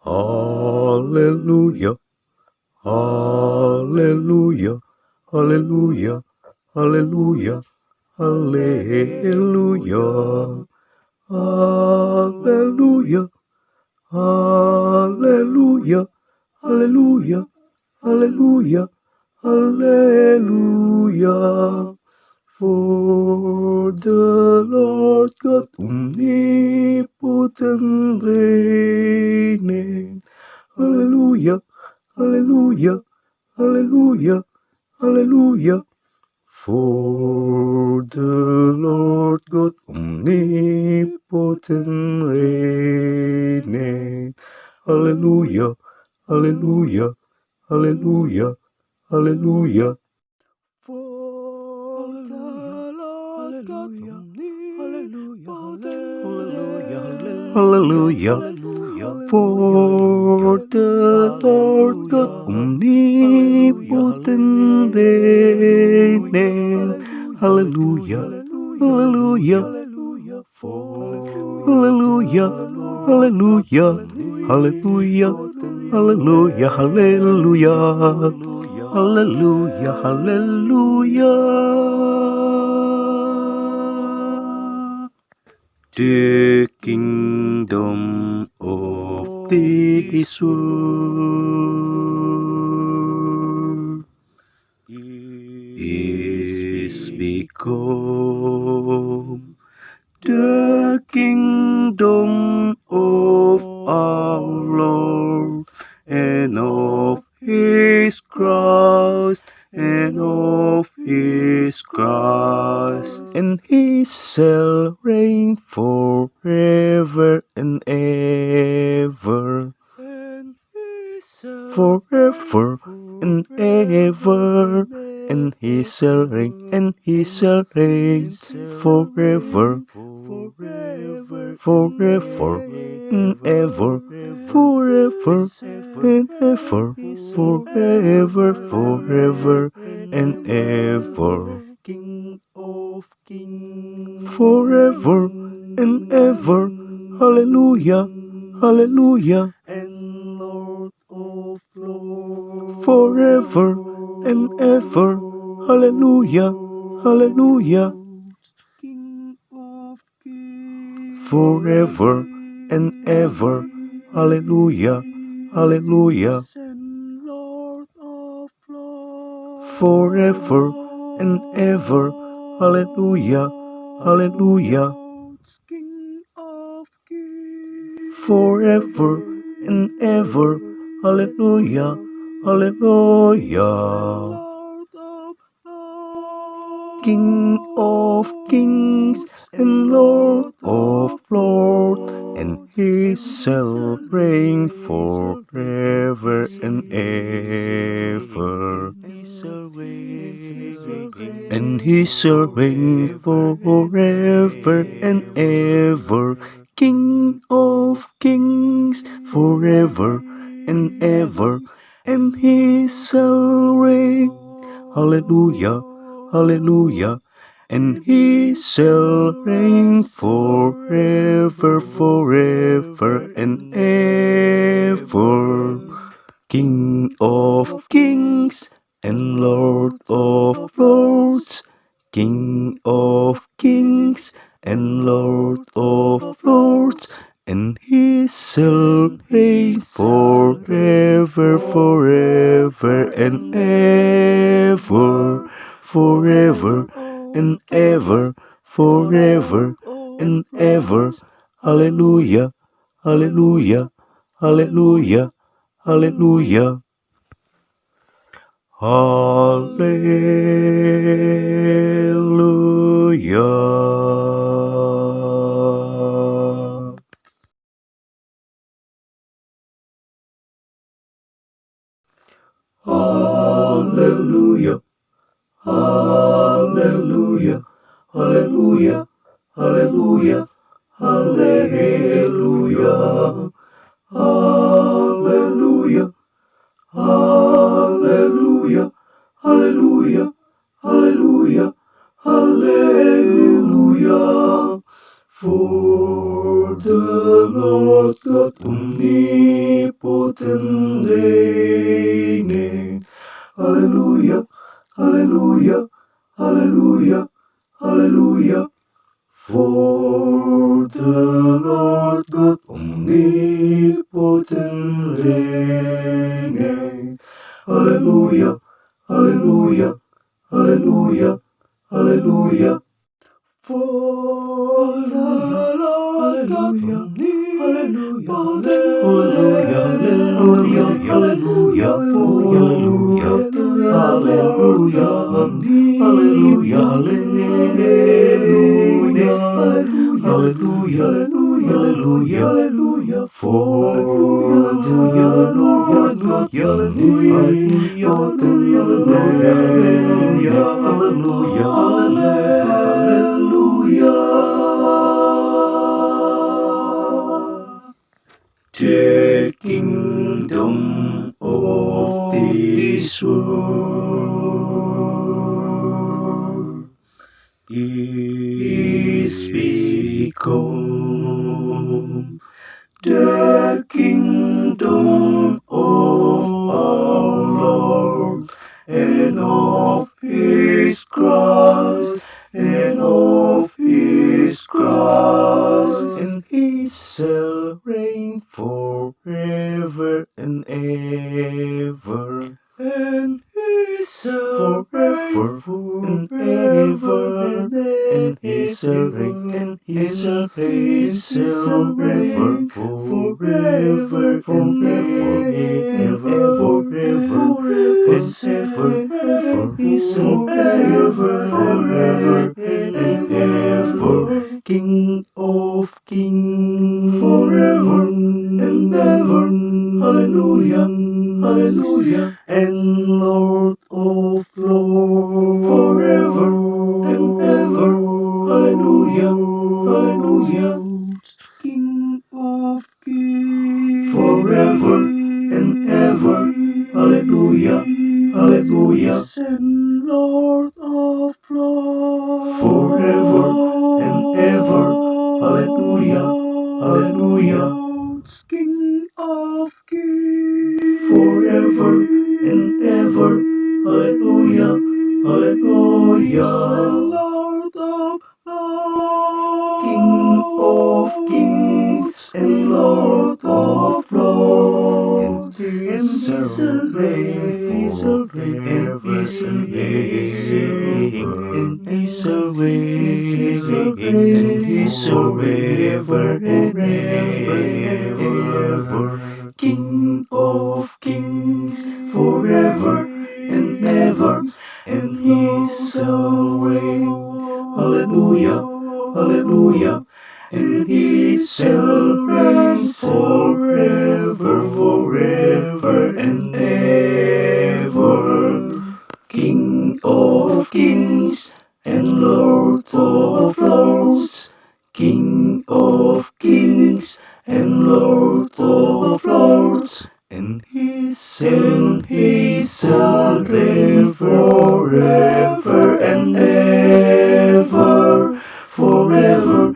Hallelujah, hallelujah, hallelujah, hallelujah, hallelujah, hallelujah, hallelujah, hallelujah, hallelujah, hallelujah. For the Lord God omnipotent reigneth. Hallelujah, hallelujah, hallelujah, hallelujah. For the Lord God omnipotent reigneth. Hallelujah, hallelujah, hallelujah, hallelujah. For the Lord God omnipotent, hallelujah, for the Lord God omnipotent reigneth. Hallelujah, hallelujah, hallelujah, hallelujah, hallelujah, hallelujah, hallelujah. Hallelujah, hallelujah. The kingdom of this world is become the kingdom of our Lord and of His Christ, and of His Christ, and He shall reign forever and ever, forever and ever, and He shall reign, and He shall reign forever, forever and ever, forever and ever, forever, forever and ever. King of kings, forever and ever. Hallelujah, hallelujah. And Lord of lords, forever and ever. Hallelujah, hallelujah. King of kings, forever and ever. Hallelujah, hallelujah. Lord of lords, forever and ever. Hallelujah, hallelujah. King of kings, forever and ever. Hallelujah, hallelujah. King of kings and Lord of lords, and He shall reign forever and ever. And He shall reign forever and ever. King of kings, forever and ever, and He shall reign. Hallelujah, hallelujah. And He shall reign forever, forever and ever. King of kings and Lord of lords, King of kings and Lord of lords, and He shall reign forever, forever and ever, forever and ever, forever and ever. Hallelujah, hallelujah, hallelujah, hallelujah. Hallelujah. Hallelujah. Hallelujah. Hallelujah. Hallelujah. Hallelujah. Hallelujah. Hallelujah. Hallelujah. Hallelujah. Hallelujah. For the Lord God omnipotent reigneth. Alleluia, alleluia, alleluia, alleluia. For the Lord God omnipotent reigneth. Alleluia, alleluia, alleluia, alleluia. For the Lord God omnipotent reigneth. Alleluia, alleluia, alleluia, alleluia, alleluia, alleluia, alleluia, alleluia. For the Lord God omnipotent reigneth. Alleluia, alleluia. The kingdom of this world is become the kingdom of our Lord and of His Christ, and of His Christ, and He shall reign forever and ever. And He shall reign forever and He shall reign, and He shall reign forever and ever, He shall forever and ever, King of kings, forever and ever. Hallelujah, hallelujah, and Lord of lords, forever and ever. Hallelujah, hallelujah, King of kings, forever and ever. Hallelujah, hallelujah, and Lord of lords, forever and ever. Hallelujah, hallelujah, King of kings, forever and ever. Hallelujah, hallelujah, Lord of lords, King of kings and Lord of lords, and He shall reign forever and ever, and He shall reign, and He shall reign forever and ever, King of kings, forever and ever, and He shall reign. Hallelujah, hallelujah, and He shall reign forever and ever, King of kings and Lord of lords, King of kings and Lord of lords, and He shall reign forever and ever, forever